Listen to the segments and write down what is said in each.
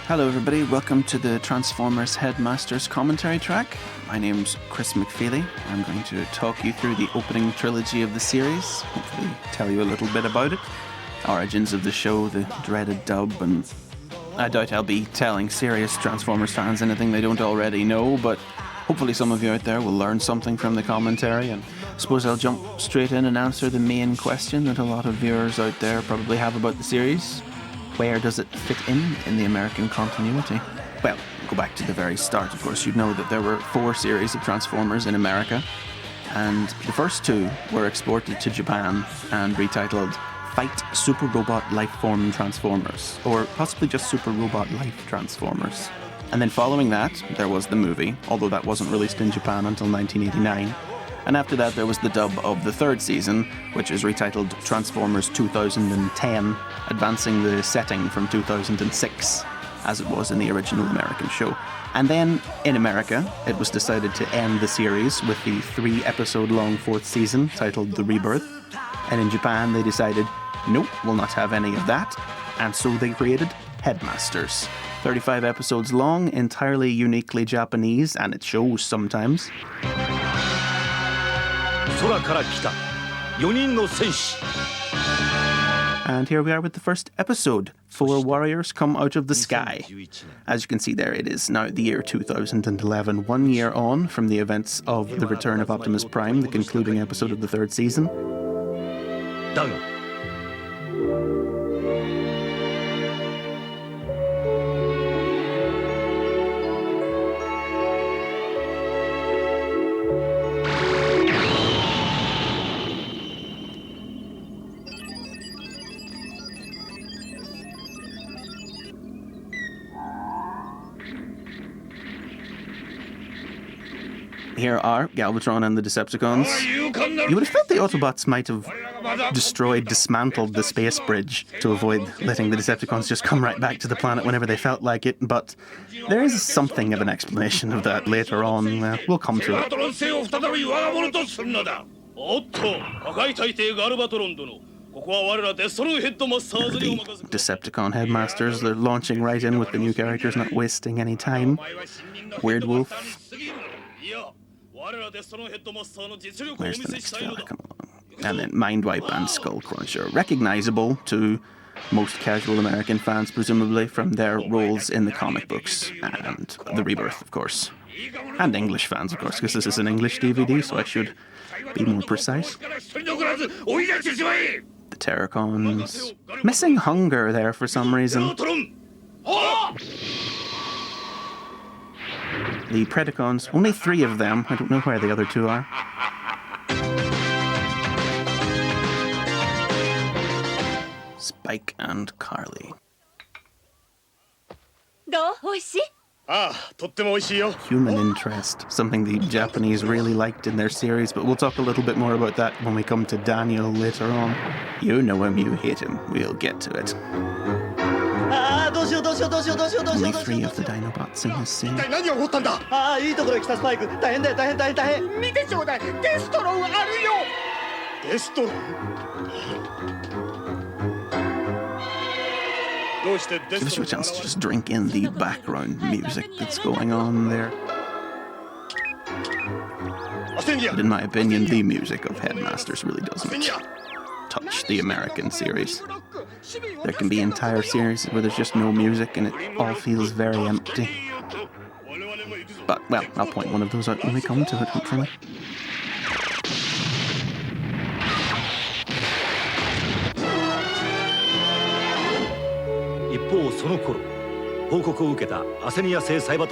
Hello everybody, welcome to the Transformers Headmasters commentary track. My name's Chris McFeely. I'm going to talk you through the opening trilogy of the series, hopefully tell you a little bit about it, origins of the show, the dreaded dub, and I doubt I'll be telling serious Transformers fans anything they don't already know, but hopefully some of you out there will learn something from the commentary, and I suppose I'll jump straight in and answer the main question that a lot of viewers out there probably have about the series. Where does it fit in the American continuity? Well, go back to the very start, of course. You'd know that there were 4 series of Transformers in America, and the first 2 were exported to Japan and retitled Fight Super Robot Lifeform Transformers, or possibly just Super Robot Life Transformers. And then following that, there was the movie, although that wasn't released in Japan until 1989. And after that, there was the dub of the 3rd season, which is retitled Transformers 2010, advancing the setting from 2006, as it was in the original American show. And then, in America, it was decided to end the series with the 3-episode-long 4th season, titled The Rebirth. And in Japan, they decided, nope, we'll not have any of that. And so they created Headmasters. 35 episodes long, entirely uniquely Japanese, and it shows sometimes. And here we are with the first episode, 4 Warriors Come Out of the Sky. As you can see there, it is now the year 2011, 1 year on from the events of The Return of Optimus Prime, the concluding episode of the 3rd season. Here are Galvatron and the Decepticons. You would have thought the Autobots might have dismantled the space bridge to avoid letting the Decepticons just come right back to the planet whenever they felt like it, but there is something of an explanation of that later on. We'll come to it. The Decepticon Headmasters, they're launching right in with the new characters, not wasting any time. Weird Wolf. Where's the next fella? Come along. And then Mindwipe and Skullcruncher, recognisable to most casual American fans, presumably, from their roles in the comic books and The Rebirth, of course. And English fans, of course, because this is an English DVD, so I should be more precise. The Terracons. Missing Hunger there for some reason. The Predacons, only 3 of them. I don't know where the other 2 are. Spike and Carly. Human interest, something the Japanese really liked in their series, but we'll talk a little bit more about that when we come to Daniel later on. You know him, you hate him. We'll get to it. Only 3 of the Dinobots in this scene. Give us a chance to just drink in the background music that's going on there. But in my opinion, the music of Headmasters really doesn't touch the American series. There can be entire series where there's just no music and it all feels very empty. But, well, I'll point one of those out when we come to it, hopefully.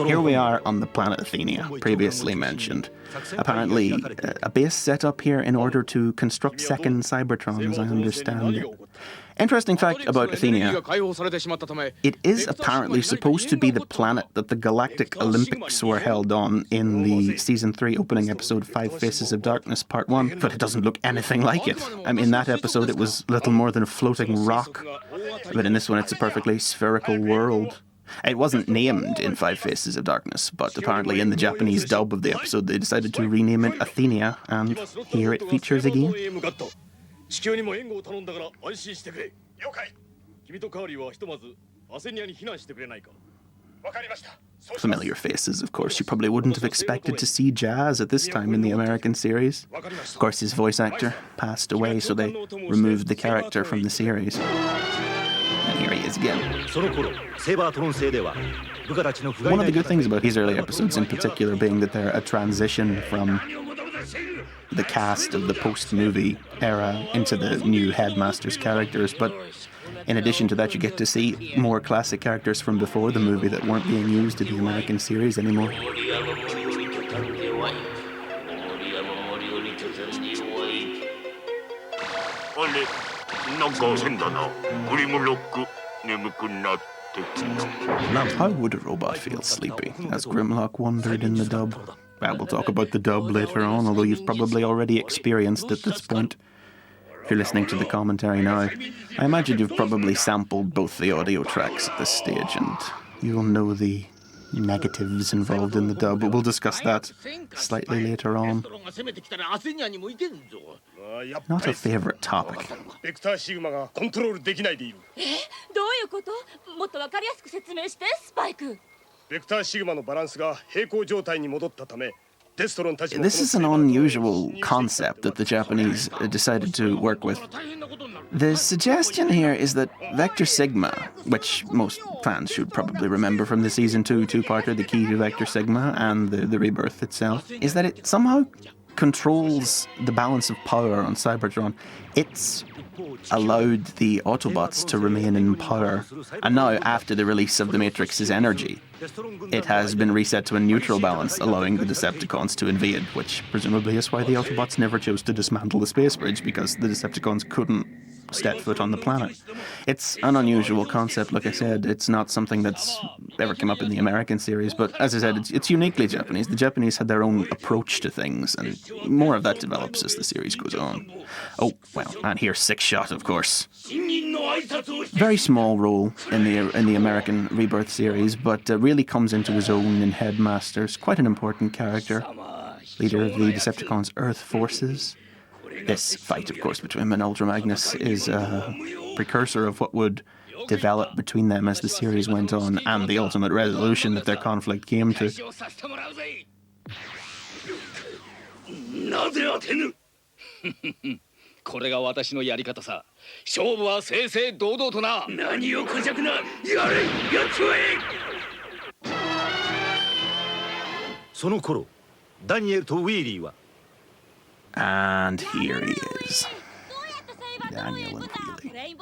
Here we are on the planet Athenia, previously mentioned. Apparently, a base set up here in order to construct second Cybertron, as I understand it. Interesting fact about Athenia, it is apparently supposed to be the planet that the Galactic Olympics were held on in the Season 3 opening episode 5 Faces of Darkness Part 1, but it doesn't look anything like it. I mean, in that episode it was little more than a floating rock, but in this one it's a perfectly spherical world. It wasn't named in 5 Faces of Darkness, but apparently in the Japanese dub of the episode they decided to rename it Athenia, and here it features again. 地球にも援護を頼んだから安心してくれ。了解。君とカーリーはひとまずアセニアに避難してくれないか。Familiar faces, of course. You probably wouldn't have expected to see Jazz at this time in the American series. Of course, his voice actor passed away, so they removed the character from the series. And here he is again. One of the good things about these early episodes in particular being that they're a transition from the cast of the post-movie era into the new Headmasters characters, but in addition to that, you get to see more classic characters from before the movie that weren't being used in the American series anymore. How would a robot feel sleepy, as Grimlock wondered in the dub? Well, we'll talk about the dub later on, although you've probably already experienced at this point. If you're listening to the commentary now, I imagine you've probably sampled both the audio tracks at this stage, and you'll know the negatives involved in the dub, but we'll discuss that slightly later on. Not a favourite topic. This is an unusual concept that the Japanese decided to work with. The suggestion here is that Vector Sigma, which most fans should probably remember from the Season 2 two-parter, the key to Vector Sigma and the rebirth itself, is that it somehow controls the balance of power on Cybertron. It's allowed the Autobots to remain in power, and now, after the release of the Matrix's energy, it has been reset to a neutral balance, allowing the Decepticons to invade, which presumably is why the Autobots never chose to dismantle the space bridge, because the Decepticons couldn't step foot on the planet. It's an unusual concept, like I said. It's not something that's ever come up in the American series, but as I said, it's uniquely Japanese. The Japanese had their own approach to things, and more of that develops as the series goes on. Oh, well, and here's Six Shot, of course. Very small role in the American Rebirth series, but really comes into his own in Headmasters. Quite an important character. Leader of the Decepticons' Earth forces. This fight, of course, between him and Ultra Magnus is a precursor of what would develop between them as the series went on, and the ultimate resolution that their conflict came to. And here he is, Daniel and Wheelie.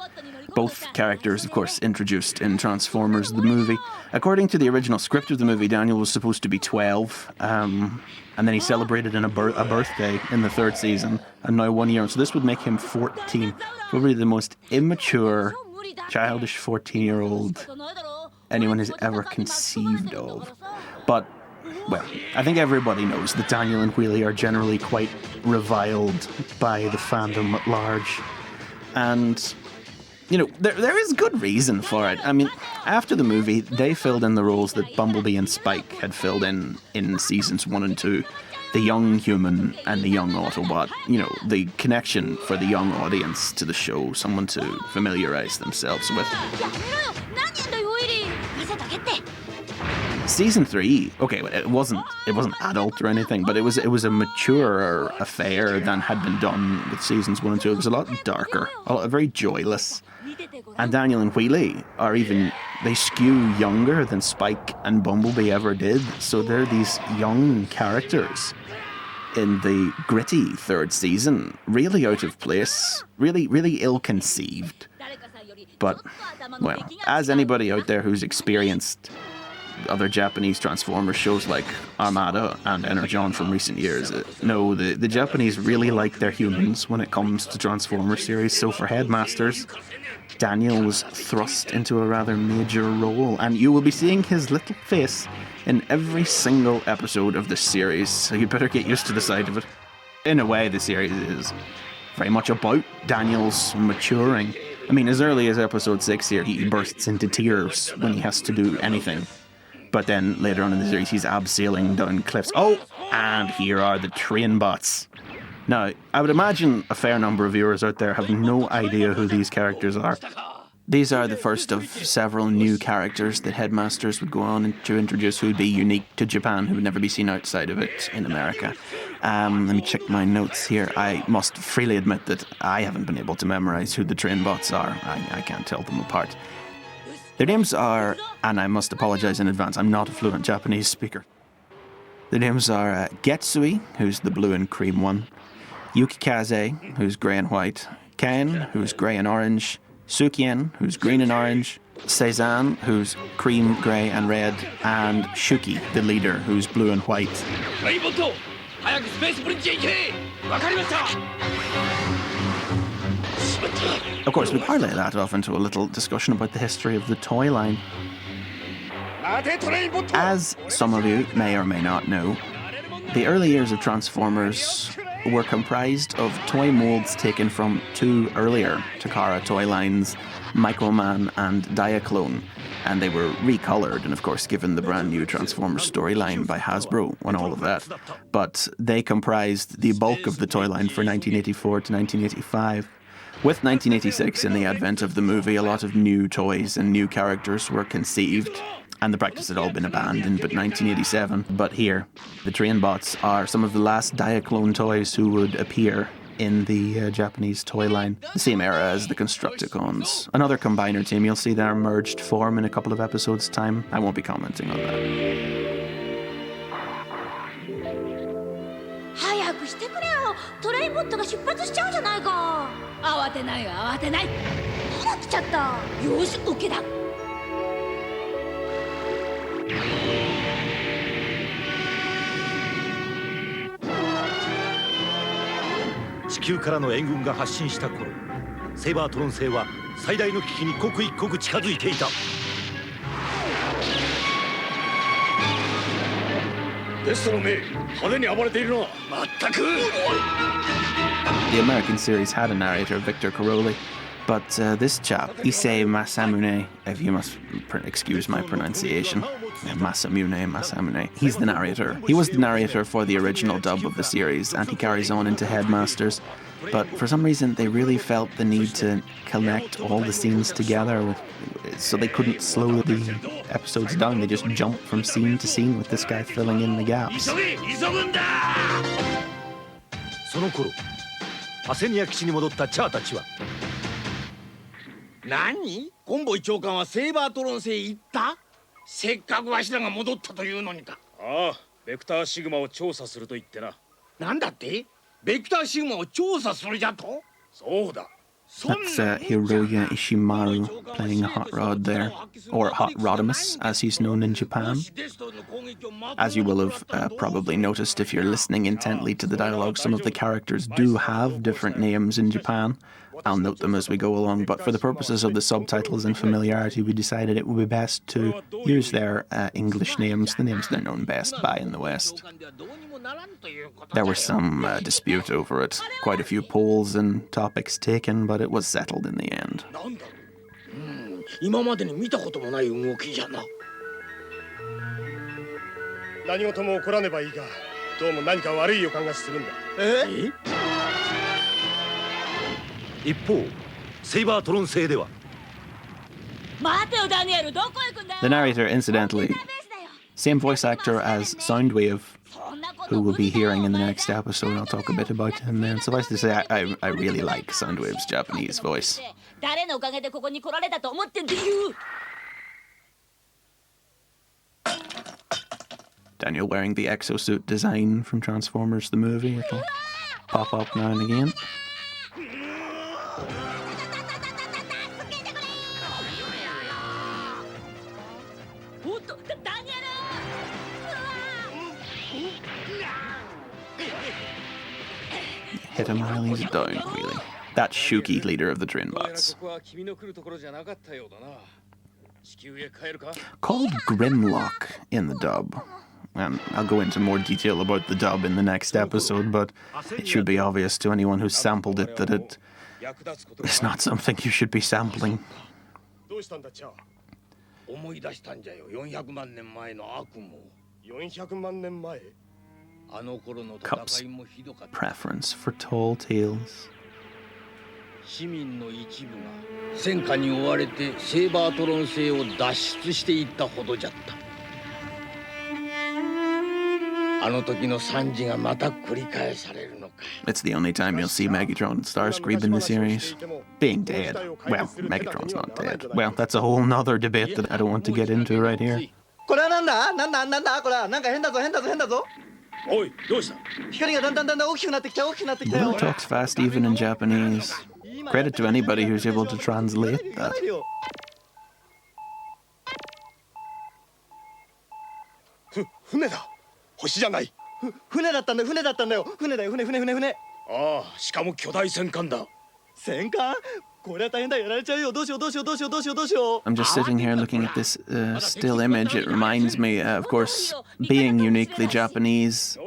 Both characters, of course, introduced in Transformers the movie. According to the original script of the movie, Daniel was supposed to be 12, and then he celebrated a birthday in the third season, and now 1 year. So this would make him 14, probably the most immature, childish 14-year-old anyone has ever conceived of. But well, I think everybody knows that Daniel and Wheelie are generally quite reviled by the fandom at large. And, you know, there is good reason for it. I mean, after the movie, they filled in the roles that Bumblebee and Spike had filled in seasons 1 and 2. The young human and the young Autobot. You know, the connection for the young audience to the show, someone to familiarize themselves with. Season 3, okay, it wasn't adult or anything, but it was a maturer affair than had been done with seasons 1 and 2. It was a lot darker, very joyless. And Daniel and Wheelie they skew younger than Spike and Bumblebee ever did. So they're these young characters in the gritty third season, really out of place, really, really ill-conceived. But, well, as anybody out there who's experienced other Japanese Transformers shows like Armada and Energon from recent years, no, the Japanese really like their humans when it comes to Transformers series. So for Headmasters, Daniel was thrust into a rather major role, and you will be seeing his little face in every single episode of this series, so you better get used to the sight of it. In a way, the series is very much about Daniel's maturing. I mean, as early as episode 6 here, he bursts into tears when he has to do anything. But then later on in the series, he's abseiling down cliffs. Oh, and here are the train bots. Now, I would imagine a fair number of viewers out there have no idea who these characters are. These are the first of several new characters that Headmasters would go on to introduce who would be unique to Japan, who would never be seen outside of it in America. Let me check my notes here. I must freely admit that I haven't been able to memorize who the train bots are. I can't tell them apart. Their names are, and I must apologize in advance, I'm not a fluent Japanese speaker. The names are Getsui, who's the blue and cream one, Yukikaze, who's grey and white, Ken, who's grey and orange, Sukien, who's green and orange, Seizan, who's cream, grey and red, and Shuki, the leader, who's blue and white. Of course, we parlay that off into a little discussion about the history of the toy line. As some of you may or may not know, the early years of Transformers were comprised of toy molds taken from two earlier Takara toy lines, Microman and Diaclone, and they were recolored and of course given the brand new Transformers storyline by Hasbro and all of that. But they comprised the bulk of the toy line for 1984 to 1985. With 1986 and the advent of the movie, a lot of new toys and new characters were conceived, and the practice had all been abandoned but 1987. But here, the train bots are some of the last Diaclone toys who would appear in the Japanese toy line, the same era as the Constructicons. Another combiner team, you'll see their merged form in a couple of episodes' time. I won't be commenting on that. 早くしてくれよ。トレインボットが出発しちゃうじゃないか。慌てない慌てない。ほら来ちゃった。よし、受けだ。地球からの援軍が発進した頃、セイバートロン星は最大の危機に刻一刻近づいていた。テストの目、派手に暴れているな。まったく。The American series had a narrator, Victor Caroli, but this chap, Issei Masamune, if you must excuse my pronunciation, Masamune, he's the narrator. He was the narrator for the original dub of the series, and he carries on into Headmasters. But for some reason, they really felt the need to connect all the scenes together, so they couldn't slow the episodes down. They just jumped from scene to scene with this guy filling in the gaps. その頃、アセニア基地に戻ったチャーたちは。何？コンボイ長官はセイバートロン星へ行った？せっかくわしらが戻ったというのにか。ああ、ベクターシグマを調査すると言ってな。なんだって？ベクターシグマを調査するじゃと？そうだ。That's Hiroya Ishimaru playing Hot Rod there, or Hot Rodimus as he's known in Japan. As you will have probably noticed if you're listening intently to the dialogue, some of the characters do have different names in Japan. I'll note them as we go along, but for the purposes of the subtitles and familiarity, we decided it would be best to use their English names, the names they're known best by in the West. There was some dispute over it, quite a few polls and topics taken, but it was settled in the end. 今までに見たこともない動きじゃな。何事も起こらねばいいが、どうも何か悪い予感がするんだ。え？ 一方、セイバートロン星では。The narrator, incidentally, same voice actor as Soundwave, who we'll be hearing in the next episode. I'll talk a bit about him there. Suffice to say, I really like Soundwave's Japanese voice. Daniel wearing the exosuit design from Transformers the movie. It'll pop up now and again. Hit him while he's down, really. That's Shuki, leader of the train bots. Called Grimlock in the dub. And I'll go into more detail about the dub in the next episode, but it should be obvious to anyone who's sampled it that it's not something you should be sampling. Cup's preference for tall tales. 市民の一部が戦火に追われてセーバートロン星を脱出していったほどじゃった。あの時の惨事がまた繰り返されるのか。It's the only time you'll see Megatron and Starscream in the series being dead. Well, Megatron's not dead. Well, that's a whole nother debate that I don't want to get into right here. これはなんだこれはなんか変だぞ。おい、どうした？光がだんだん大きくなってきたよ。 Blur talks fast even in Japanese. Credit to anybody who's able to translate that. 船だ。星じゃない。船だったんだよ。船だよ。ああ、しかも巨大戦艦だ。戦艦？これは大変だ。やられちゃうよ。どうしよう。 I'm just sitting here looking at this still image. It reminds me, of course, being uniquely Japanese,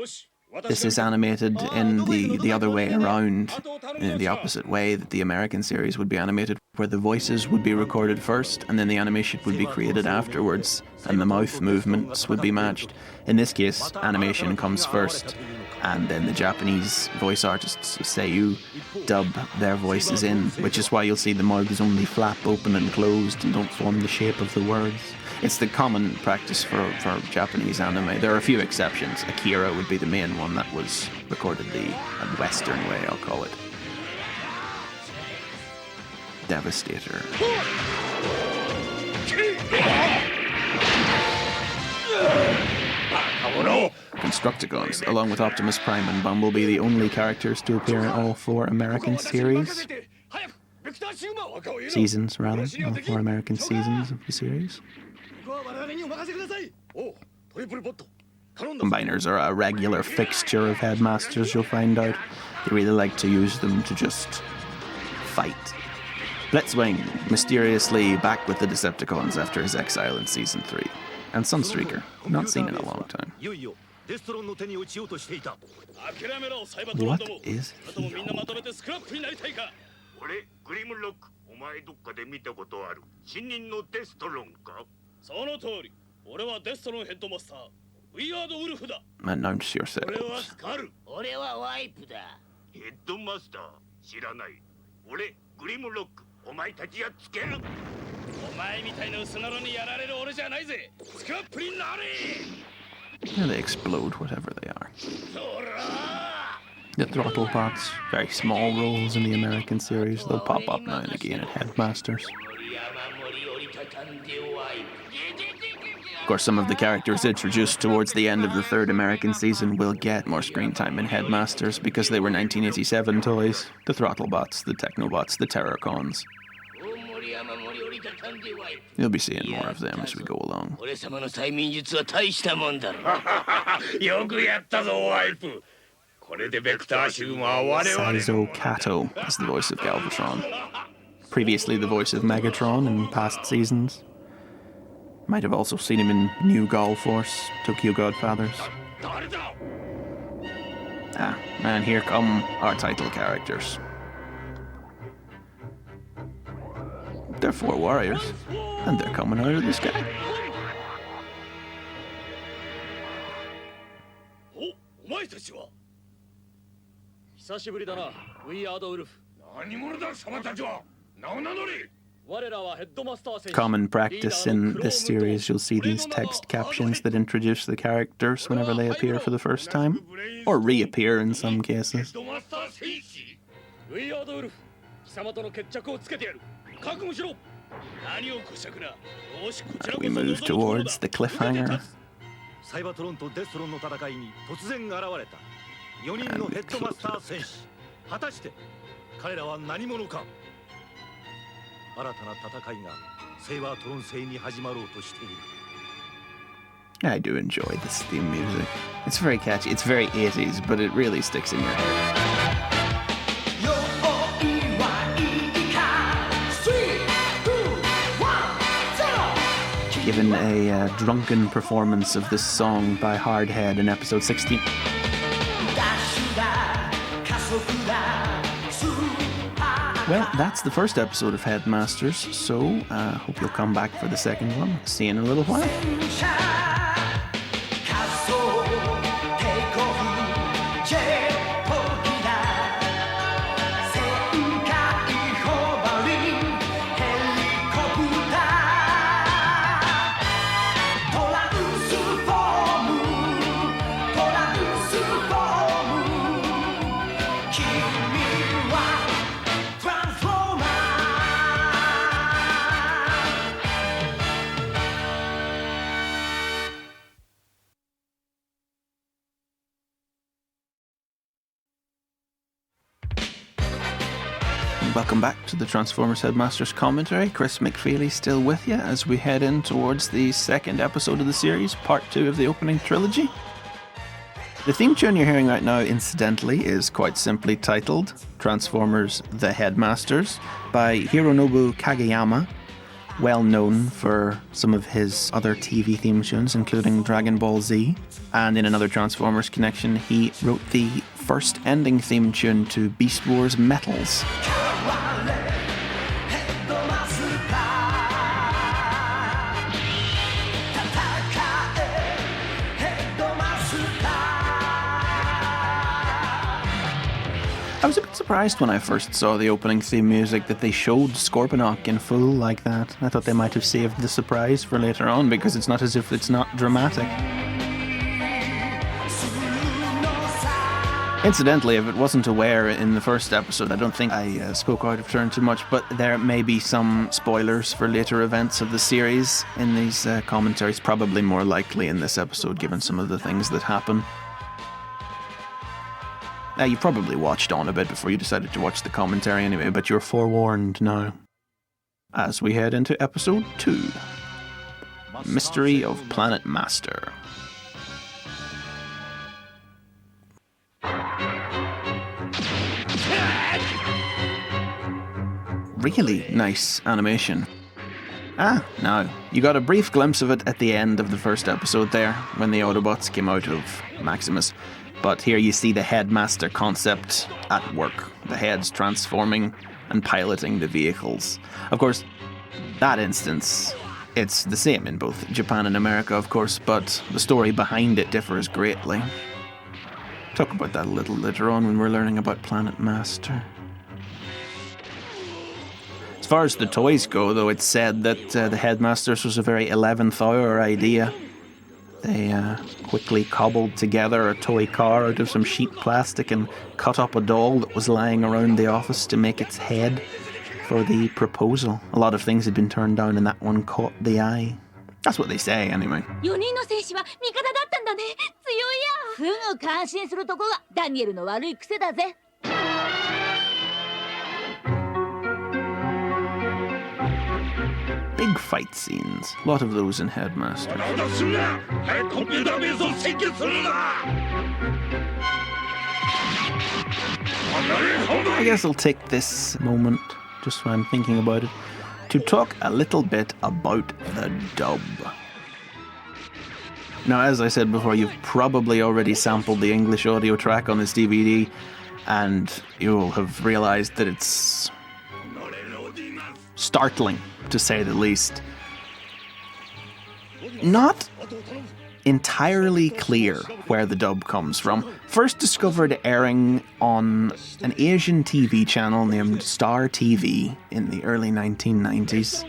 this is animated in the other way around, in the opposite way that the American series would be animated, where the voices would be recorded first and then the animation would be created afterwards, and the mouth movements would be matched. In this case, animation comes first, and then the Japanese voice artists, Seiyu, dub their voices in, which is why you'll see the mouths only flap open and closed and don't form the shape of the words. It's the common practice for Japanese anime. There are a few exceptions. Akira would be the main one that was recorded the Western way, I'll call it. Devastator. Constructicons, along with Optimus Prime and Bumblebee, the only characters to appear in all 4 American series. Seasons, rather. All 4 American seasons of the series. Combiners are a regular fixture of Headmasters, you'll find out. They really like to use them to just fight. Blitzwing, mysteriously back with the Decepticons after his exile in Season 3. And Sunstreaker, not seen in a long time. What is he holding? 俺グリムロックお前どっかで見たことある新任のデストロンかその通り俺はデストロンヘッドマスターウィアードウルフだ Announce yourselves. 俺はスカル俺はワイプだ。ヘッドマスター知らない俺グリムロックお前たちやっつけるお前みたいな薄野郎にやられる俺じゃないぜスクラップになれ Yeah, they explode, whatever they are. そら The throttle bots, very small roles in the American series. They'll pop up now and again at Headmasters. Of course, some of the characters introduced towards the end of the 3rd American season will get more screen time in Headmasters because they were 1987 toys. The throttle bots, the Technobots, the Terrorcons. You'll be seeing more of them as we go along. 俺様の催眠術は大したもんだろよくやったぞワイプ Saizo Kato is the voice of Galvatron. Previously the voice of Megatron in past seasons. Might have also seen him in New Gall Force, Tokyo Godfathers. Ah, and here come our title characters. They're 4 warriors, and they're coming out of the sky. お前たちは久しぶりだな、ウィアードウルフ。何者だ、貴様たちは。名を名乗れ。我らはヘッドマスター戦士。 Common practice in this series, you'll see these text captions that introduce the characters whenever they appear for the first time, or reappear in some cases. We move towards the cliffhanger. サイバトロンとデストロンの戦いに突然現れた4人のヘッドマスター戦士。果たして彼らは何者か。新たな戦いがセイバートロン星に始まろうとしている。I do enjoy this theme music. It's very catchy. It's very 80s, but it really sticks in your head. Given a drunken performance of this song by Hardhead in episode 16. Well, that's the first episode of Headmasters, so hope you'll come back for the second one. See you in a little while. Welcome back to the Transformers Headmasters commentary. Chris McFeely still with you as we head in towards the second episode of the series, part 2 of the opening trilogy. The theme tune you're hearing right now, incidentally, is quite simply titled Transformers The Headmasters by Hironobu Kageyama, well known for some of his other TV theme tunes, including Dragon Ball Z. And in another Transformers connection, he wrote the first ending theme tune to Beast Wars Metals. I was a bit surprised when I first saw the opening theme music that they showed Scorponok in full like that. I thought they might have saved the surprise for later on, because it's not as if it's not dramatic. Incidentally, if it wasn't aware in the first episode, I don't think I spoke out of turn too much, but there may be some spoilers for later events of the series in these commentaries, probably more likely in this episode given some of the things that happen. You probably watched on a bit before you decided to watch the commentary anyway, but you're forewarned now. As we head into episode 2, Mystery of Planet Master. Really nice animation. No. You got a brief glimpse of it at the end of the first episode there, when the Autobots came out of Maximus. But here you see the Headmaster concept at work. The heads transforming and piloting the vehicles. Of course, that instance, it's the same in both Japan and America, of course, but the story behind it differs greatly. Talk about that a little later on when we're learning about Planet Master. As far as the toys go, though, it's said that the Headmasters was a very 11th hour idea. They quickly cobbled together a toy car out of some sheet plastic and cut up a doll that was lying around the office to make its head for the proposal. A lot of things had been turned down and that one caught the eye. That's what they say, anyway. 4人の戦士は味方だったんだね。強いや。すぐ感心するとこがダニエルの悪い癖だぜ。Big fight scenes. A lot of those in Headmasters. I guess I'll take this moment, just when I'm thinking about it, to talk a little bit about the dub. Now, as I said before, you've probably already sampled the English audio track on this DVD, and you'll have realized that it's startling, to say the least. Not entirely clear where the dub comes from. First discovered airing on an Asian TV channel named Star TV in the early 1990s.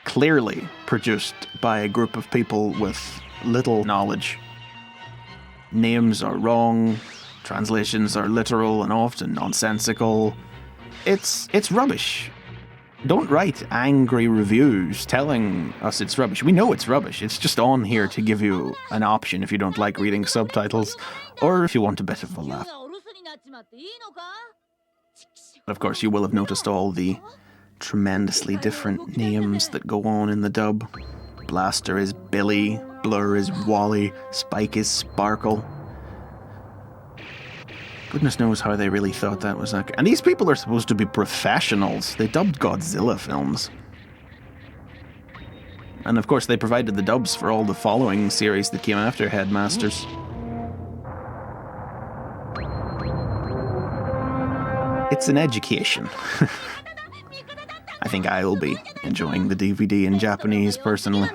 Clearly produced by a group of people with little knowledge. Names are wrong, translations are literal and often nonsensical. It's rubbish. Don't write angry reviews telling us it's rubbish. We know it's rubbish. It's just on here to give you an option if you don't like reading subtitles, or if you want a bit of a laugh. Of course, you will have noticed all the tremendously different names that go on in the dub. Blaster is Billy, Blur is Wally, Spike is Sparkle. Goodness knows how they really thought that was accurate. And these people are supposed to be professionals. They dubbed Godzilla films. And of course they provided the dubs for all the following series that came after Headmasters. It's an education. I think I'll be enjoying the DVD in Japanese personally.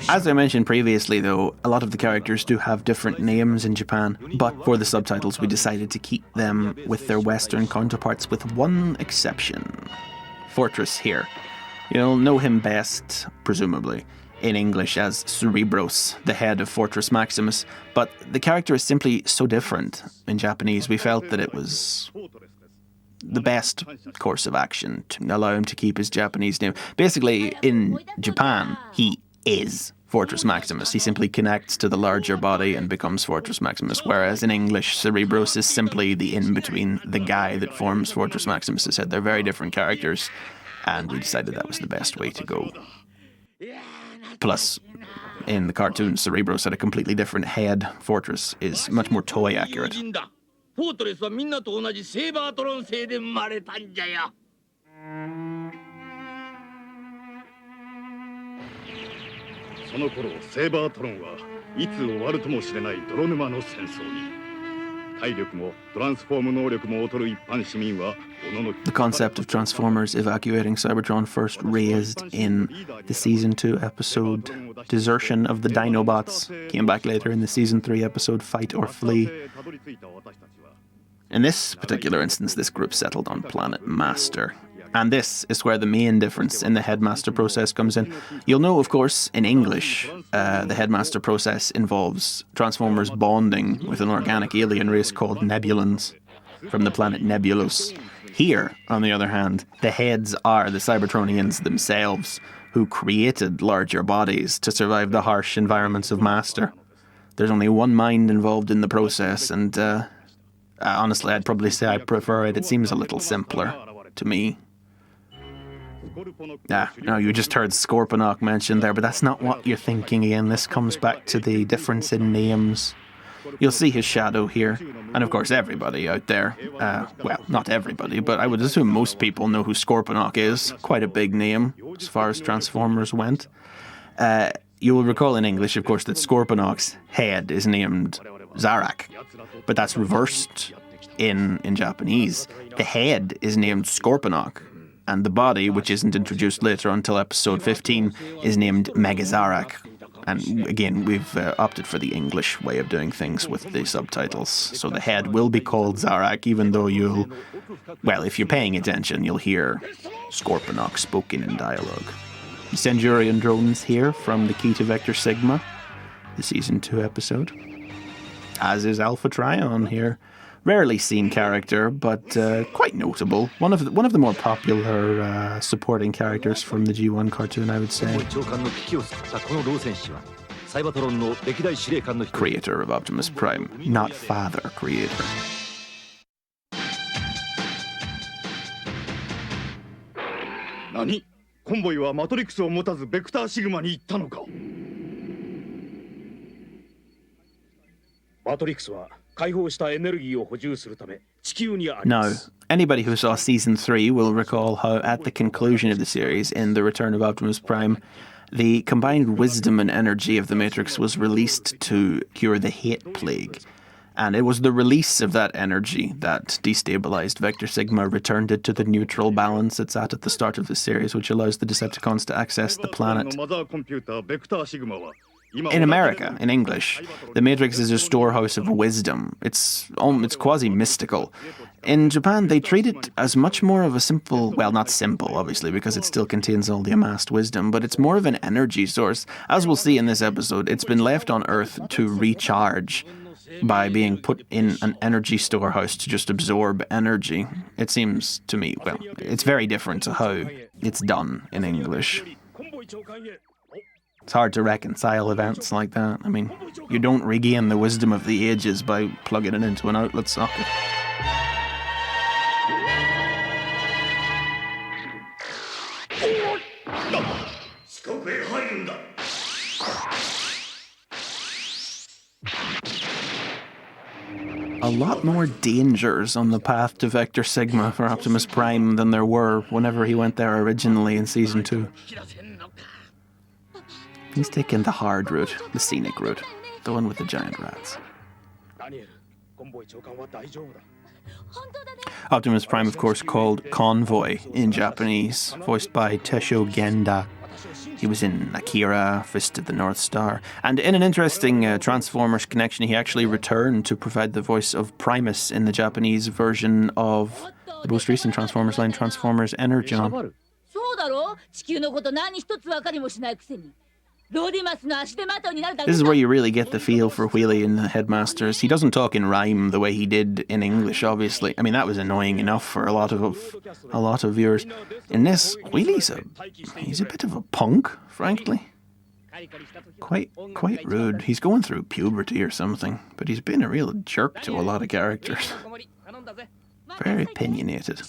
As I mentioned previously, though, a lot of the characters do have different names in Japan, but for the subtitles we decided to keep them with their Western counterparts, with one exception. Fortress here. You'll know him best, presumably, in English as Cerebros, the head of Fortress Maximus, but the character is simply so different. In Japanese, we felt that it was the best course of action to allow him to keep his Japanese name. Basically, in Japan, he is Fortress Maximus. He simply connects to the larger body and becomes Fortress Maximus, whereas in English, Cerebros is simply the in-between, the guy that forms Fortress Maximus's head. They're very different characters, and we decided that was the best way to go. Plus, in the cartoon, Cerebros had a completely different head. Fortress is much more toy accurate. フォートレスはみんなと同じセーバートロン星で生まれたんじゃよ。その頃セーバートロンはいつ終わるともしれない泥沼の戦争に体力もトランスフォーム能力も劣る一般市民は The concept of Transformers evacuating Cybertron first raised in the Season 2 episode Desertion of the Dinobots, came back later in the Season 3 episode Fight or Flee. In this particular instance, this group settled on Planet Master. And this is where the main difference in the Headmaster process comes in. You'll know, of course, in English, the Headmaster process involves Transformers bonding with an organic alien race called Nebulans from the planet Nebulos. Here, on the other hand, the heads are the Cybertronians themselves, who created larger bodies to survive the harsh environments of Master. There's only one mind involved in the process, and honestly, I'd probably say I prefer it. It seems a little simpler to me. No, you just heard Scorponok mentioned there, but that's not what you're thinking again. This comes back to the difference in names. You'll see his shadow here. And of course, everybody out there, well, not everybody, but I would assume most people know who Scorponok is. Quite a big name as far as Transformers went. You will recall in English, of course, that Scorponok's head is named Zarak, but that's reversed in Japanese. The head is named Scorponok, and the body, which isn't introduced later until episode 15, is named Megazarak. And again, we've opted for the English way of doing things with the subtitles. So the head will be called Zarak, even though you'll, well, if you're paying attention, you'll hear Scorponok spoken in dialogue. The Centurion drones here from the Key to Vector Sigma, the Season 2 episode. As is Alpha Trion here. Rarely seen character, but quite notable. One of the more popular supporting characters from the G1 cartoon, I would say. Creator of Optimus Prime, not father creator. Nani? コンボイはマトリックスを持たずベクターシグマに行ったのか? マトリックスは Now, anybody who saw Season 3 will recall how at the conclusion of the series, in The Return of Optimus Prime, the combined wisdom and energy of the Matrix was released to cure the hate plague. And it was the release of that energy that destabilized Vector Sigma, returned it to the neutral balance it's at the start of the series, which allows the Decepticons to access the planet. In America, in English, the Matrix is a storehouse of wisdom. It's quasi-mystical. In Japan, they treat it as much more of a simple, well, not simple, obviously, because it still contains all the amassed wisdom, but it's more of an energy source. As we'll see in this episode, it's been left on Earth to recharge by being put in an energy storehouse to just absorb energy. It seems to me, well, it's very different to how it's done in English. It's hard to reconcile events like that. I mean, you don't regain the wisdom of the ages by plugging it into an outlet socket. A lot more dangers on the path to Vector Sigma for Optimus Prime than there were whenever he went there originally in Season 2. He's taken the hard route, the scenic route, the one with the giant rats. Optimus Prime, of course, called Convoy in Japanese, voiced by Tesho Genda. He was in Akira, Fist of the North Star, and in an interesting Transformers connection, he actually returned to provide the voice of Primus in the Japanese version of the most recent Transformers line, Transformers Energon. This is where you really get the feel for Wheelie in the Headmasters. He doesn't talk in rhyme the way he did in English, obviously. I mean, that was annoying enough for a lot of viewers. In this, Wheelie's he's a bit of a punk, frankly. Quite rude. He's going through puberty or something, but he's been a real jerk to a lot of characters. Very opinionated.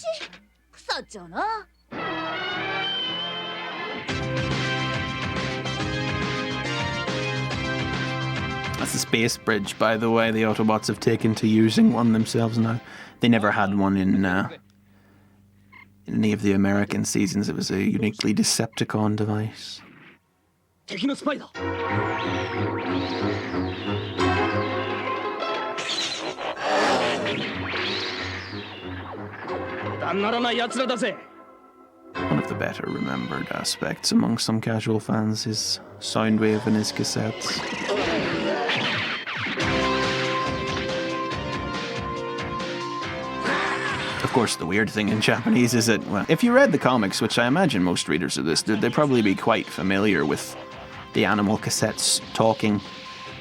That's the space bridge, by the way. The Autobots have taken to using one themselves now. They never had one in any of the American seasons. It was a uniquely Decepticon device. One of the better remembered aspects among some casual fans is Soundwave and his cassettes. Of course, the weird thing in Japanese is that, well, if you read the comics, which I imagine most readers of this, they'd probably be quite familiar with the animal cassettes talking,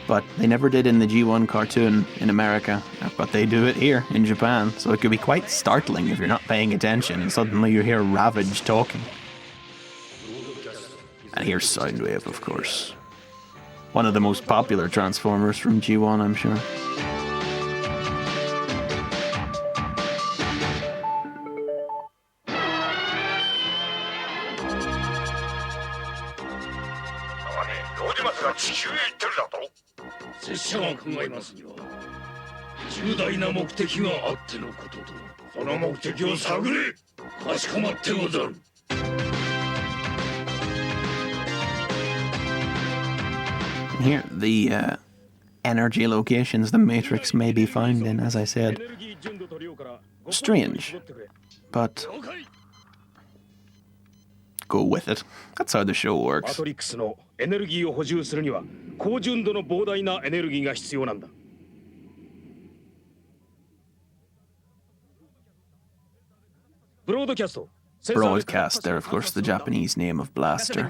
but they never did in the G1 cartoon in America, but they do it here in Japan, so it could be quite startling if you're not paying attention and suddenly you hear Ravage talking. And here's Soundwave, of course. One of the most popular Transformers from G1, I'm sure. Here, the energy locations the Matrix may be found in, as I said. Strange, but go with it. That's how the show works. Broadcast, they're of course the Japanese name of Blaster.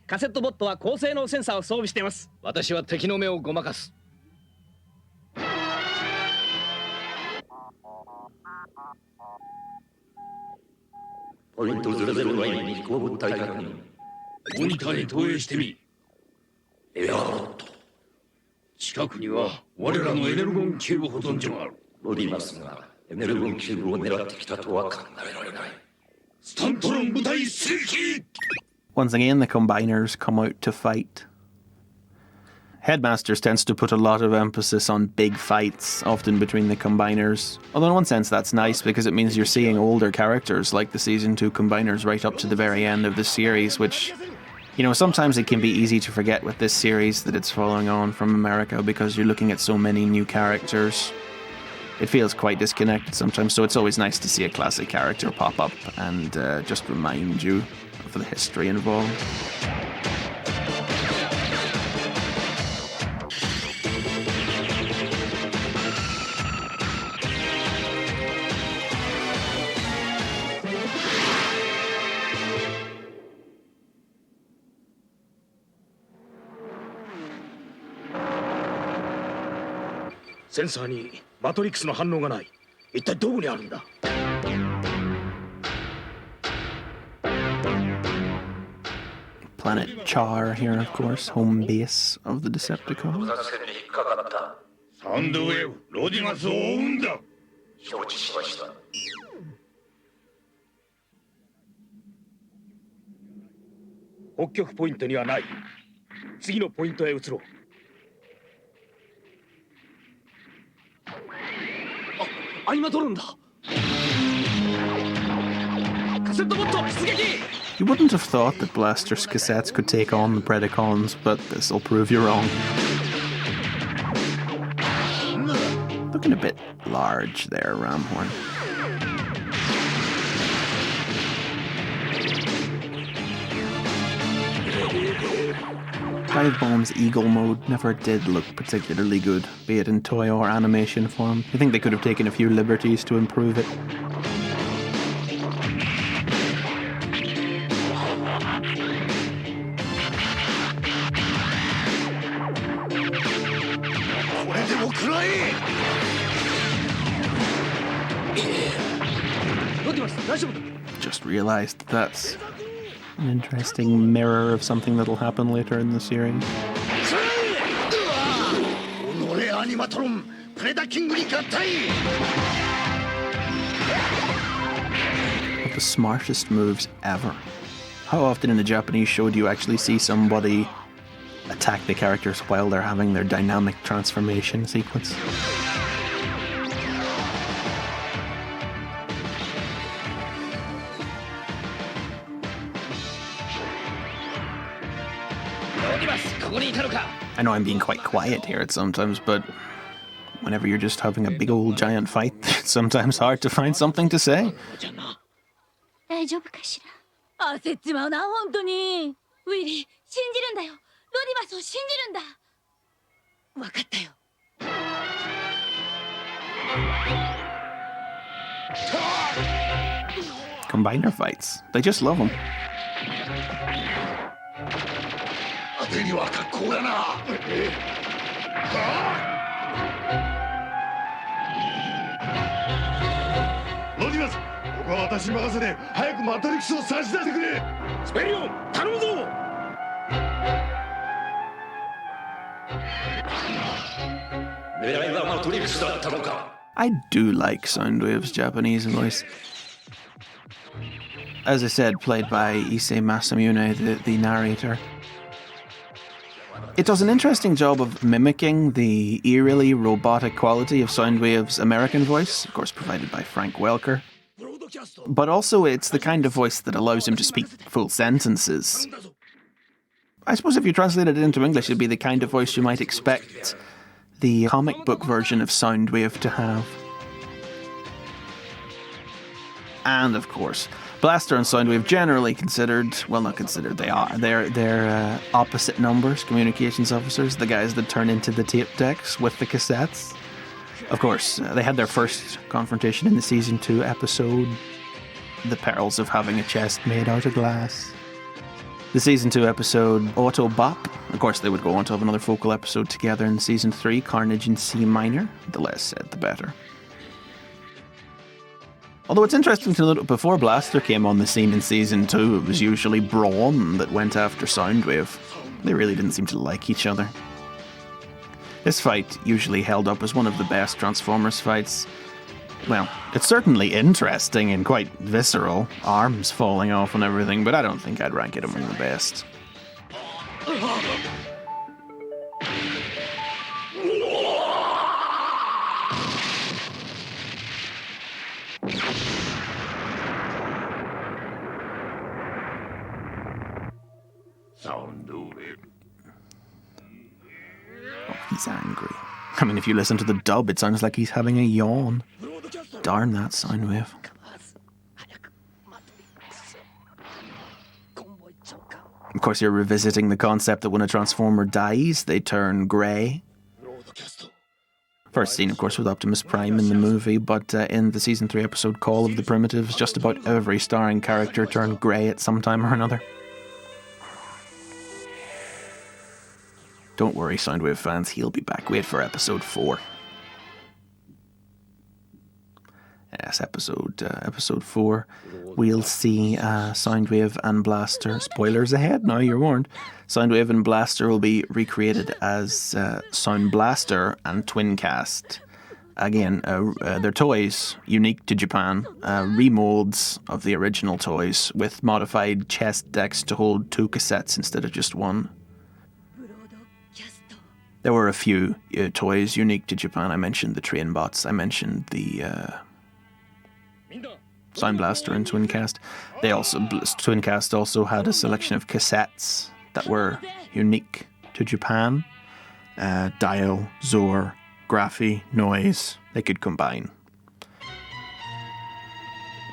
カセットボットは高性能センサーを装備しています。私は敵の目をごまかす。ポイント00ラインに飛行物体確認。モニターに投影してみ。エアロット。近くには我らのエネルゴンキューブ保存所がある。おりますが、エネルゴンキューブを狙ってきたとは考えられない。スタントロン部隊出撃。 Once again, the Combiners come out to fight. Headmasters tends to put a lot of emphasis on big fights, often between the Combiners. Although in one sense that's nice because it means you're seeing older characters like the Season 2 Combiners right up to the very end of the series, which, you know, sometimes it can be easy to forget with this series that it's following on from America because you're looking at so many new characters. It feels quite disconnected sometimes, so it's always nice to see a classic character pop up and just remind you of the history involved. Sensor にマトリックスの反応がない。一体どこにあるんだ？ Planet Char here, of course, home base of the Decepticons. サンドウェーブ、ロディマスを追うんだ。承知しました。北極ポイントにはない。次のポイントへ移ろう。あ、アニマトロンだ。カセットボット出撃。 You wouldn't have thought that Blaster's cassettes could take on the Predacons, but this'll prove you wrong. Looking a bit large there, Ramhorn. Divebomb's Eagle mode never did look particularly good, be it in toy or animation form. I think they could have taken a few liberties to improve it. Just realized that's an interesting mirror of something that'll happen later in the series. One of the smartest moves ever. How often in a Japanese show do you actually see somebody attack the characters while they're having their dynamic transformation sequence? I know I'm being quite quiet here at sometimes, but whenever you're just having a big old giant fight, it's sometimes hard to find something to say. 大丈夫かしら。焦っちまうな、本当に。ウィリー、信じるんだよ。ロディバスを信じるんだ。わかったよ。Combiner fights. They just love them. 手には格好だな。ロディバス、ここは私に任せて早くマトリックスを差し出してくれ。スペリオン、頼むぞ。狙いはマトリックスだったのか。I do like Soundwave's Japanese voice. As I said, played by Issei Masamune, the narrator. It does an interesting job of mimicking the eerily robotic quality of Soundwave's American voice, of course provided by Frank Welker. But also it's the kind of voice that allows him to speak full sentences. I suppose if you translated it into English, it'd be the kind of voice you might expect the comic book version of Soundwave to have. And of course, Blaster and Soundwave generally considered, well not considered, they're opposite numbers, communications officers, the guys that turn into the tape decks with the cassettes. Of course, they had their first confrontation in the season 2 episode, The Perils of Having a Chest Made Out of Glass. The season 2 episode, Auto Bop. Of course, they would go on to have another focal episode together in season 3, Carnage in C minor. The less said, the better. Although it's interesting to note, before Blaster came on the scene in season 2, it was usually Brawn that went after Soundwave. They really didn't seem to like each other. This fight usually held up as one of the best Transformers fights. Well, it's certainly interesting and quite visceral, arms falling off and everything, but I don't think I'd rank it among the best. Oh, he's angry. I mean, if you listen to the dub, it sounds like he's having a yawn. Darn that Soundwave. Of course, you're revisiting the concept that when a Transformer dies, they turn grey. First seen, of course, with Optimus Prime in the movie, but in the season 3 episode Call of the Primitives, just about every starring character turned grey at some time or another. Don't worry, Soundwave fans, he'll be back. Wait for episode 4. Yes, episode 4. We'll see Soundwave and Blaster. Spoilers ahead, now you're warned. Soundwave and Blaster will be recreated as Sound Blaster and Twincast. Again, they're toys unique to Japan, remolds of the original toys with modified chest decks to hold 2 cassettes instead of just 1. There were a few toys unique to Japan. I mentioned the train bots. I mentioned the Sound Blaster and Twincast. Twincast also had a selection of cassettes that were unique to Japan. Dial, Zor, Graphy, Noise. They could combine.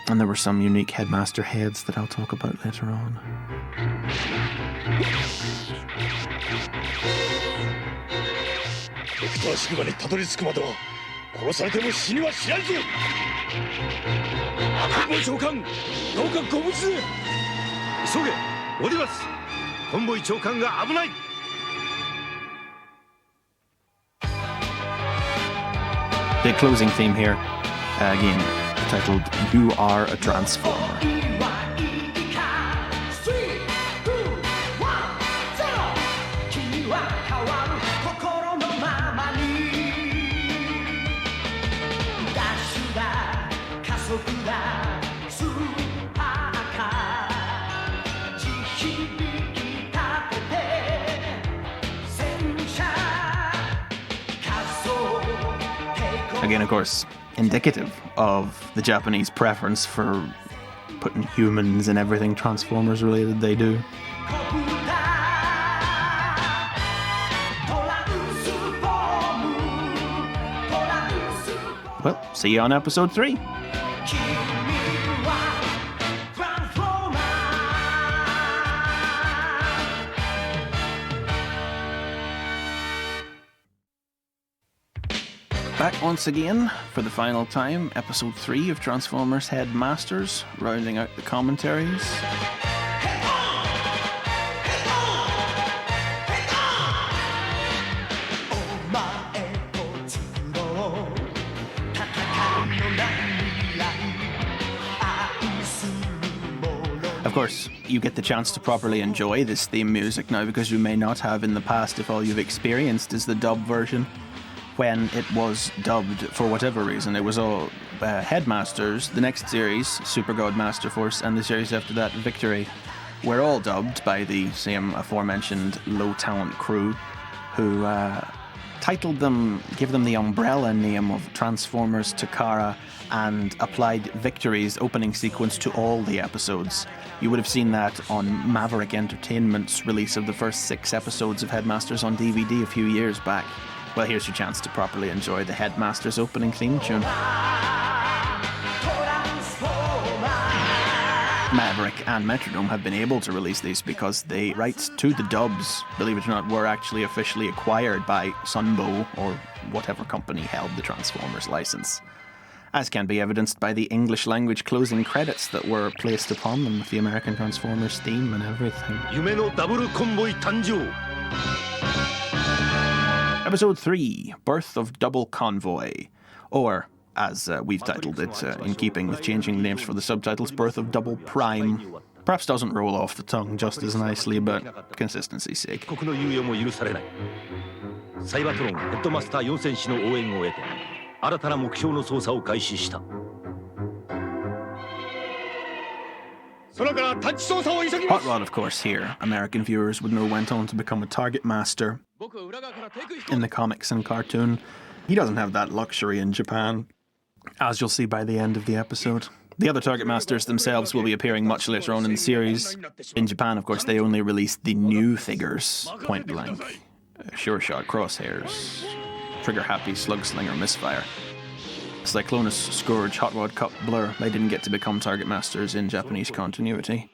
And there were some unique Headmaster heads that I'll talk about later on. The closing theme here, again, titled You Are a Transformer. Again, of course, indicative of the Japanese preference for putting humans in everything Transformers related they do. Well, see you on episode 3. Back once again for the final time, episode 3 of Transformers Headmasters, rounding out the commentaries. Of course, you get the chance to properly enjoy this theme music now because you may not have in the past if all you've experienced is the dub version. When it was dubbed, for whatever reason, it was all Headmasters, the next series, Super God Master Force, and the series after that, Victory, were all dubbed by the same aforementioned low-talent crew who titled them, gave them the umbrella name of Transformers Takara, and applied Victory's opening sequence to all the episodes. You would have seen that on Maverick Entertainment's release of the first 6 episodes of Headmasters on DVD a few years back. Well, here's your chance to properly enjoy the Headmasters opening theme tune. Maverick and Metrodome have been able to release these because the rights to the dubs, believe it or not, were actually officially acquired by Sunbow, or whatever company held the Transformers license, as can be evidenced by the English language closing credits that were placed upon them with the American Transformers theme and everything. Episode 3, Birth of Double Convoy, or, as we've titled it, in keeping with changing names for the subtitles, Birth of Double Prime. Perhaps doesn't roll off the tongue just as nicely, but consistency's sake. Hot Rod, of course, here. American viewers would know went on to become a Target Master in the comics and cartoon. He doesn't have that luxury in Japan, as you'll see by the end of the episode. The other Target Masters themselves will be appearing much later on in the series. In Japan, of course, they only released the new figures, point blank. Sure Shot, Crosshairs, Trigger Happy, Slugslinger, Misfire. Cyclonus, Scourge, Hot Rod, Cup, Blur, they didn't get to become Target Masters in Japanese continuity.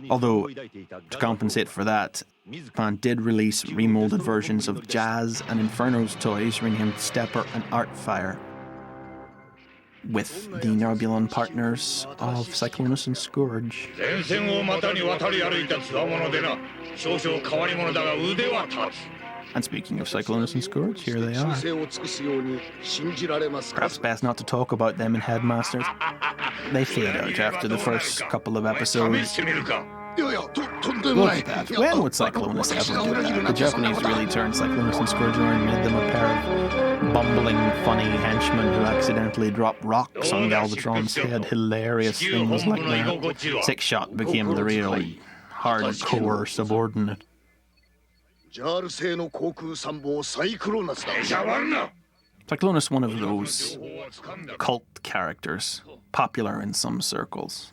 Although, to compensate for that, Japan did release remolded versions of Jazz and Inferno's toys renamed Stepper and Artfire, with the Nerbulon partners of Cyclonus and Scourge. And speaking of Cyclonus and Scourge, here they are. Perhaps best not to talk about them in Headmasters. They fade out after the first couple of episodes. Look at that. When would Cyclonus ever do that? The Japanese really turned Cyclonus and Scourge around and made them a pair of bumbling, funny henchmen who accidentally dropped rocks on Galvatron's head. Hilarious things like that. Six Shot became the real hardcore subordinate. Cyclonus, one of those cult characters, popular in some circles.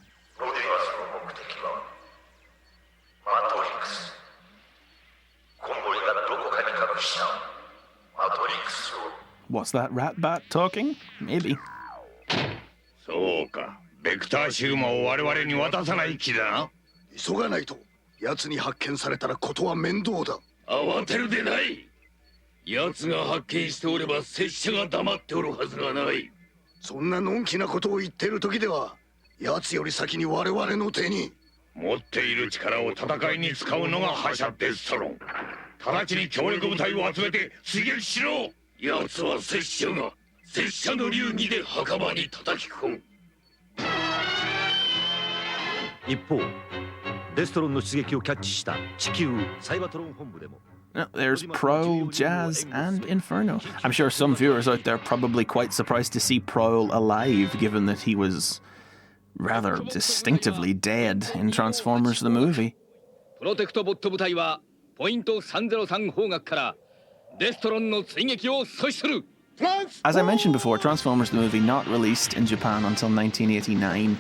What's that rat bat talking? Maybe. そうか。ベクターシグマを我々に渡さない気だな。急がないと。奴に発見されたらことは面倒だ。慌てるでない。奴が発見しておれば拙者が黙っておるはずがない。そんなのんきなことを言っている時では、奴より先に我々の手に。持っている力を戦いに使うのが覇者デストロン。直ちに協力部隊を集めて追撃しろ。奴は拙者が拙者の流儀で袴に叩き込む。一方デストロンの出撃をキャッチした地球サイバトロン本部でも No, there's Prowl, Jazz, and Inferno. I'm sure some viewers out there probably quite surprised to see Prowl alive, given that he was rather distinctively dead in Transformers the movie. プロテクトボット部隊はポイント303方角からデストロンの追撃を阻止する。 As I mentioned before, Transformers the movie not released in Japan until 1989.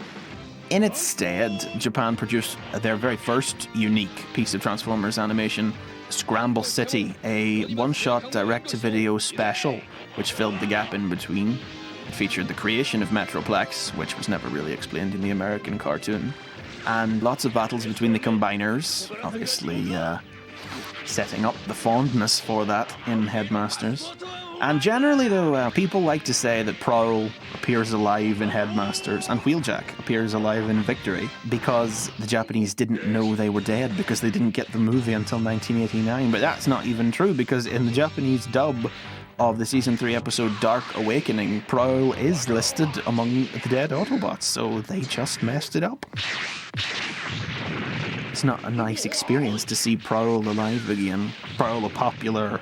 In its stead, Japan produced their very first unique piece of Transformers animation, Scramble City, a one-shot direct-to-video special which filled the gap in between. It featured the creation of Metroplex, which was never really explained in the American cartoon, and lots of battles between the Combiners, obviously setting up the fondness for that in Headmasters. And generally, though, people like to say that Prowl appears alive in Headmasters and Wheeljack appears alive in Victory because the Japanese didn't know they were dead because they didn't get the movie until 1989. But that's not even true, because in the Japanese dub of the Season 3 episode Dark Awakening, Prowl is listed among the dead Autobots, so they just messed it up. It's not a nice experience to see Prowl alive again. Prowl, a popular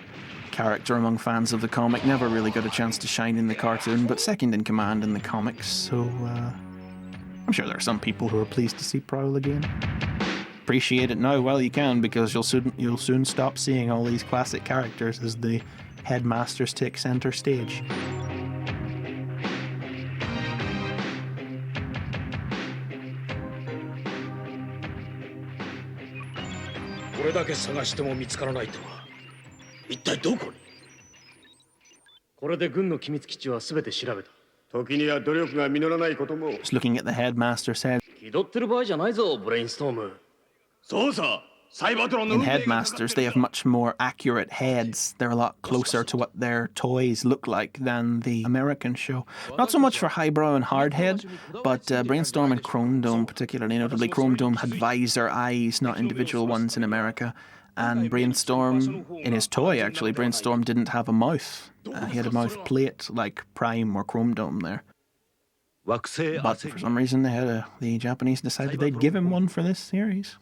character among fans of the comic, never really got a chance to shine in the cartoon, but second in command in the comics, so I'm sure there are some people who are pleased to see Prowl again. Appreciate it now while you can, because you'll soon stop seeing all these classic characters as the Headmasters take center stage. これだけ探しても見つからないとは。一体どこに？これで軍の機密基地は全て調べた。時には努力が実らないことも。 Just looking at the Headmaster's head. 気取ってる場合じゃないぞ、ブレインストーム。そうさ。 In Headmasters, they have much more accurate heads. They're a lot closer to what their toys look like than the American show. Not so much for Highbrow and Hardhead, but Brainstorm and Chrome Dome, particularly notably. Chrome Dome had visor eyes, not individual ones in America. And Brainstorm, in his toy actually, Brainstorm didn't have a mouth. He had a mouth plate like Prime or Chrome Dome there. But for some reason, the Japanese decided they'd give him one for this series.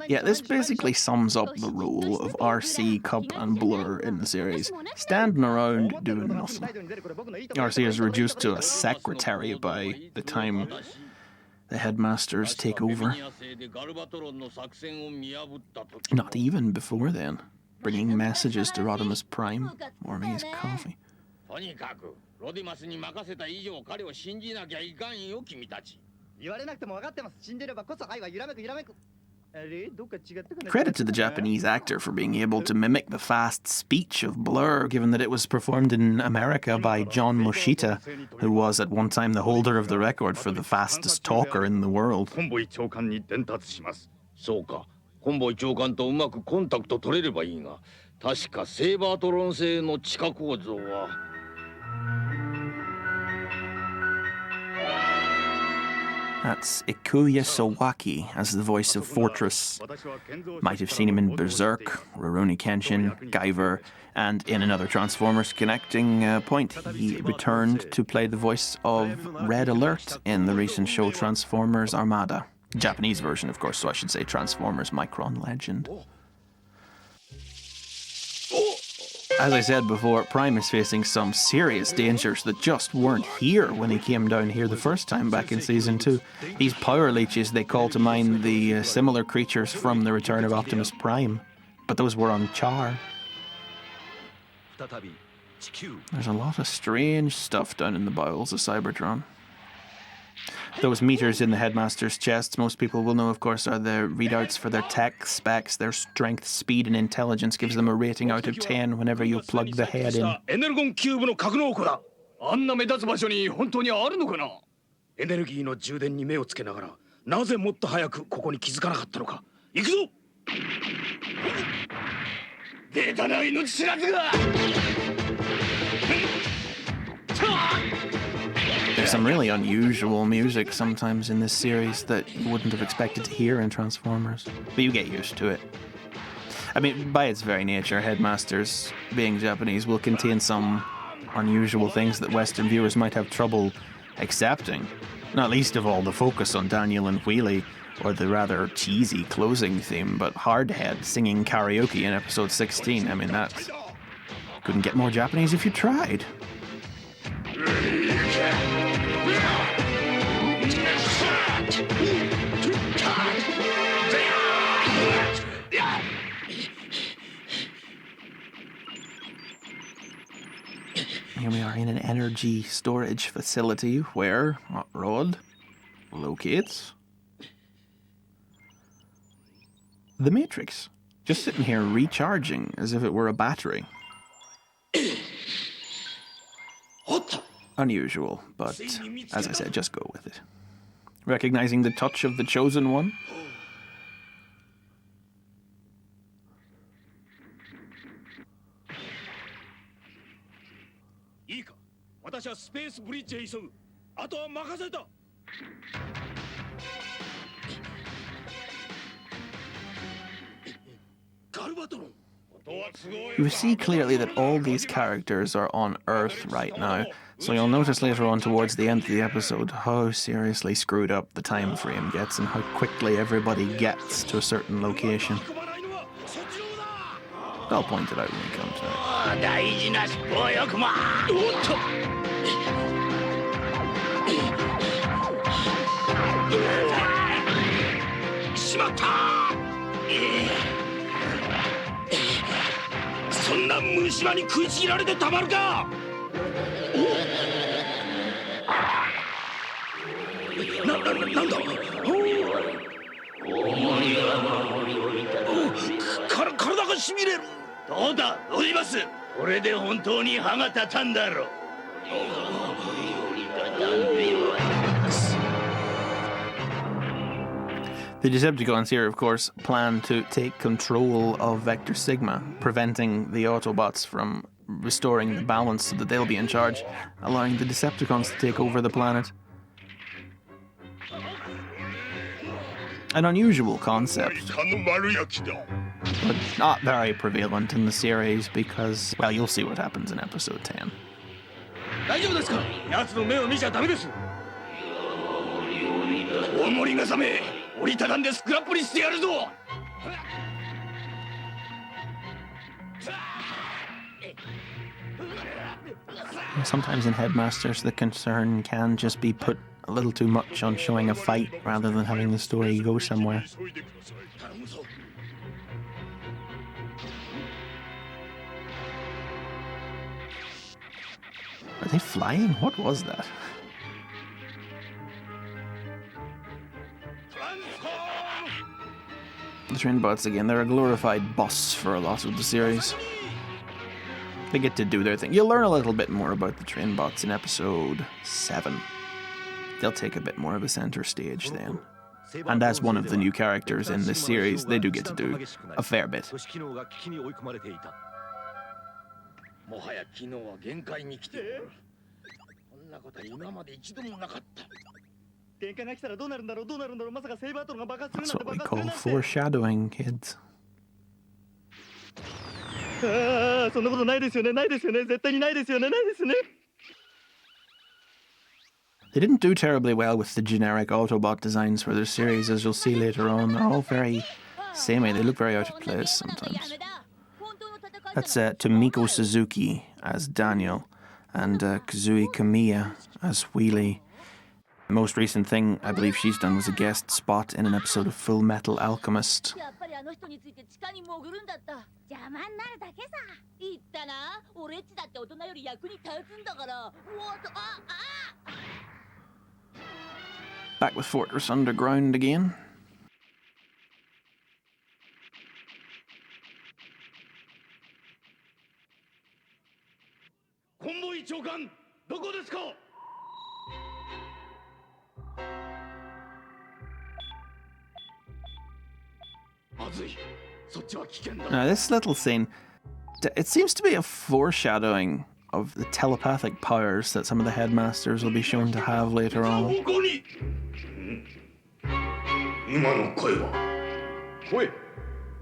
Yeah, this basically sums up the role of RC, Cup and Blur in the series. Standing around doing nothing. RC is reduced to a secretary by the time the Headmasters take over. Not even before then. Bringing messages to Rodimus Prime, warming his coffee. Credit to the Japanese actor for being able to mimic the fast speech of Blur, given that it was performed in America by John Moshita, who was at one time the holder of the record for the fastest talker in the world. そうか。コンボイ長官とうまくコンタクト取れればいいが、確かセーバートロン製の地下構造は。 That's Ikuya Sawaki as the voice of Fortress. Might have seen him in Berserk, Rurouni Kenshin, Guyver, and in another Transformers connecting point, he returned to play the voice of Red Alert in the recent show Transformers Armada. Japanese version, of course, so I should say Transformers Micron Legend. As I said before, Prime is facing some serious dangers that just weren't here when he came down here the first time back in Season 2. These power leeches, they call to mind the similar creatures from The Return of Optimus Prime, but those were on Char. There's a lot of strange stuff down in the bowels of Cybertron. Those meters in the Headmaster's chests, most people will know, of course, are the readouts for their tech specs. Their strength, speed, and intelligence gives them a rating out of 10 whenever you plug the head in. エネルゴンキューブの格納庫だ。あんな目立つ場所に本当にあるのかな。エネルギーの充電に目をつけながら、なぜもっと早くここに気づかなかったのか。行くぞ。出たな命知らずが。There's some really unusual music sometimes in this series that you wouldn't have expected to hear in Transformers, but you get used to it. I mean, by its very nature, Headmasters, being Japanese, will contain some unusual things that Western viewers might have trouble accepting. Not least of all the focus on Daniel and Wheelie, or the rather cheesy closing theme, but Hardhead singing karaoke in episode 16. I mean, that couldn't get more Japanese if you tried. Here we are in an energy storage facility where Hot Rod locates the Matrix. Just sitting here recharging as if it were a battery. Unusual, but as I said, just go with it. Recognizing the touch of the Chosen One. You see clearly that all these characters are on Earth right now, so you'll notice later on towards the end of the episode how seriously screwed up the time frame gets and how quickly everybody gets to a certain location. I'll point it out when we come to it. そんな虫歯に食いちぎられてたまるか。なんだ。体がしびれる。どうだ、ロディバス。これで本当に歯が立たんだろう。The Decepticons here, of course, plan to take control of Vector Sigma, preventing the Autobots from restoring the balance so that they'll be in charge, allowing the Decepticons to take over the planet. An unusual concept, but not very prevalent in the series because, well, you'll see what happens in episode 10. 大丈夫ですか？奴の目を見ちゃダメです。大森が覚め。 Sometimes in Headmasters the concern can just be put a little too much on showing a fight rather than having the story go somewhere. Are they flying? What was that? The Trainbots again, they're a glorified boss for a lot of the series. They get to do their thing. You'll learn a little bit more about the Trainbots in episode 7. They'll take a bit more of a center stage then. And as one of the new characters in this series, they do get to do a fair bit. もはや昨日は限界に来てる。こんなことは今まで一度もなかった。 That's what we call foreshadowing, kids. They didn't do terribly well with the generic Autobot designs for their series, as you'll see later on. They're all very samey. They look very out of place sometimes. That's Tomiko Suzuki as Daniel and Kazui Kamiya as Wheelie. The most recent thing I believe she's done was a guest spot in an episode of Full Metal Alchemist. Back with Fortress Underground again. Convoy 長官、どこですか? Now this little scene, it seems to be a foreshadowing of the telepathic powers that some of the Headmasters will be shown to have later on.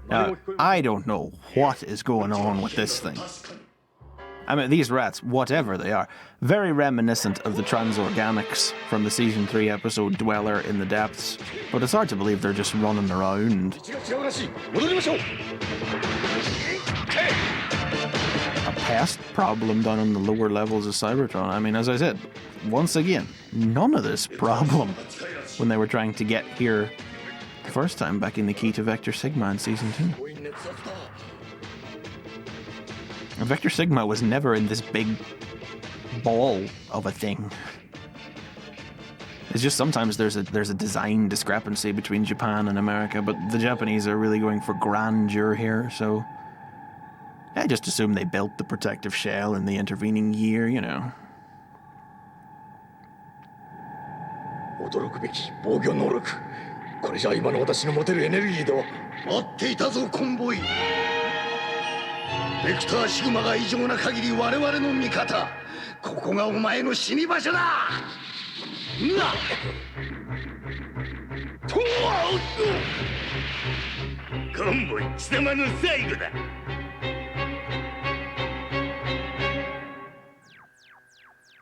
Now, I don't know what is going on with this thing. I mean, these rats, whatever they are, very reminiscent of the transorganics from the Season 3 episode Dweller in the Depths, but it's hard to believe they're just running around. A pest problem down on the lower levels of Cybertron. I mean, as I said, once again, none of this problem when they were trying to get here the first time back in the key to Vector Sigma in Season 2. Vector Sigma was never in this big ball of a thing. It's just sometimes there's a design discrepancy between Japan and America, but the Japanese are really going for grandeur here, so I just assume they built the protective shell in the intervening year, you know. 驚くべき防御能力。これじゃ今の私の持てるエネルギーでは待っていたぞコンボイ。ベクターシグマが異常な限り我々の味方。ここがお前の死に場所だ。な。とわお。コンボイ貴様の最後だ。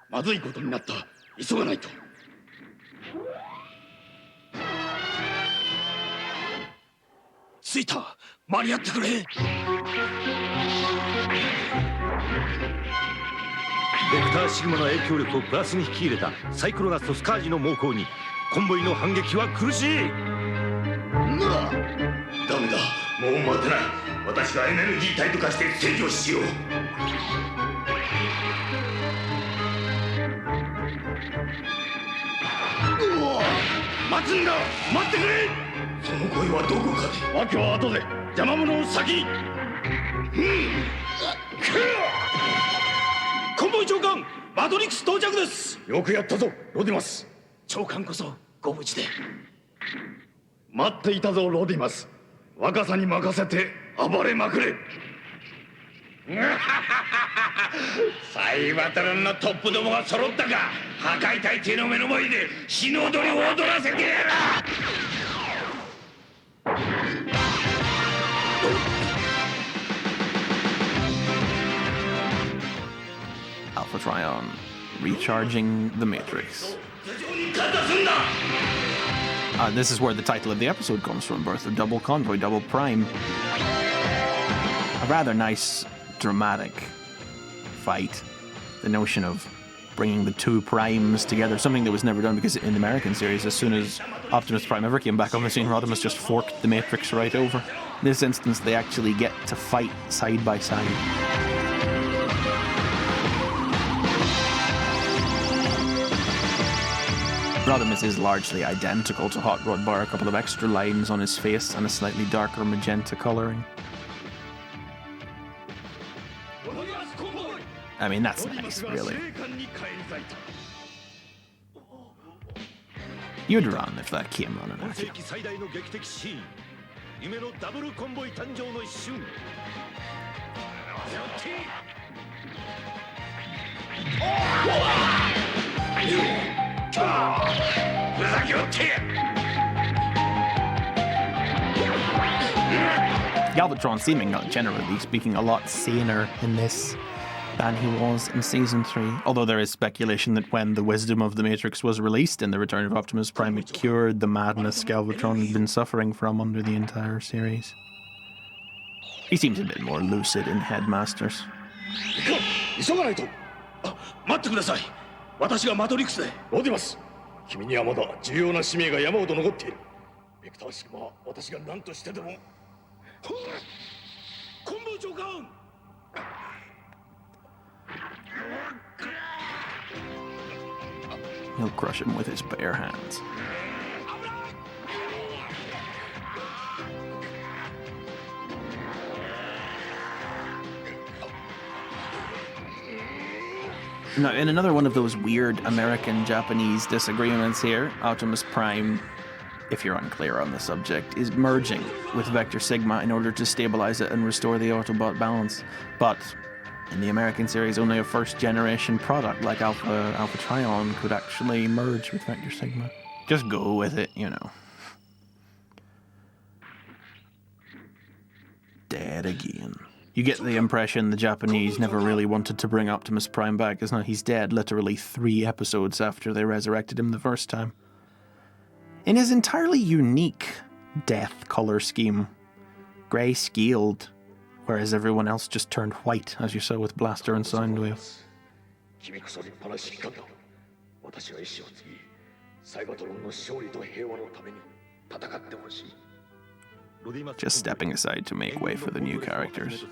まずいことになった。急がないと。着いた。間に合ってくれ。ベクターシグマの影響力をプラスに引き入れたサイクロナスとスカージの猛攻にコンボイの反撃は苦しい。なあ、ダメだ。もう待てない。私がエネルギー体と化して制御しよう。待つんだ。待ってくれ。その声はどこかで。訳は後で。邪魔者を先に。コンボイ長官、マトリックス到着です。よくやったぞ、ロディマス。長官こそご無事で。待っていたぞ、ロディマス。若さに任せて暴れまくれ。サイバトロンのトップどもが揃ったか。破壊大帝の目の前で死の踊りを踊らせてやら。Alpha Trion, recharging the Matrix. This is where the title of the episode comes from, Birth of Double Convoy, Double Prime. A rather nice, dramatic fight. The notion of bringing the two primes together, something that was never done because in the American series, as soon as Optimus Prime ever came back on the scene, Rodimus just forked the Matrix right over. In this instance, they actually get to fight side by side. Rodimus is largely identical to Hot Rod, bar a couple of extra lines on his face and a slightly darker magenta colouring. I mean, that's nice, really. You'd run if that came running at you. Galvatron seeming, generally speaking, a lot saner in this than he was in Season 3. Although there is speculation that when the wisdom of the Matrix was released in The Return of Optimus Prime, it cured the madness Galvatron had been suffering from under the entire series. He seems a bit more lucid in Headmasters. 急がないと。待ってください。私がマトリックスで。ロディマス、君にはまだ重要な使命が山ほど残っている。ベクターシグマは私が何としてでも。コンボ長官。He'll crush him with his bare hands. Now, in another one of those weird American-Japanese disagreements here, Optimus Prime, if you're unclear on the subject, is merging with Vector Sigma in order to stabilize it and restore the Autobot balance. But in the American series, only a first-generation product like Alpha Trion could actually merge with Vector Sigma. Just go with it, you know. dead again. You get the impression the Japanese never really wanted to bring Optimus Prime back, isn't it? He's dead literally 3 episodes after they resurrected him the first time. In his entirely unique death colour scheme, grey-scaled, whereas everyone else just turned white, as you saw with Blaster and Soundwave. Just stepping aside to make way for the new characters.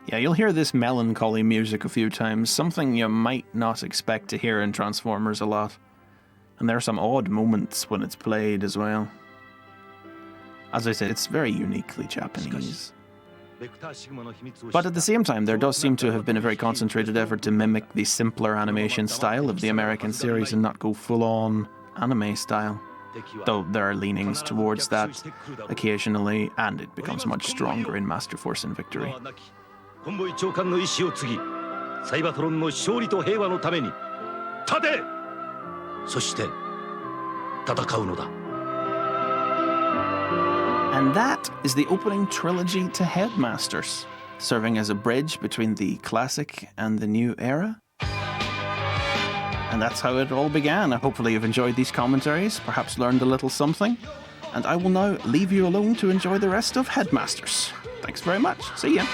Yeah, you'll hear this melancholy music a few times, something you might not expect to hear in Transformers a lot. And there are some odd moments when it's played as well. As I said, it's very uniquely Japanese. But at the same time, there does seem to have been a very concentrated effort to mimic the simpler animation style of the American series and not go full-on anime style. Though there are leanings towards that occasionally, and it becomes much stronger in Master Force and Victory. And that is the opening trilogy to Headmasters, serving as a bridge between the classic and the new era. And that's how it all began. Hopefully you've enjoyed these commentaries, perhaps learned a little something. And I will now leave you alone to enjoy the rest of Headmasters. Thanks very much. See ya.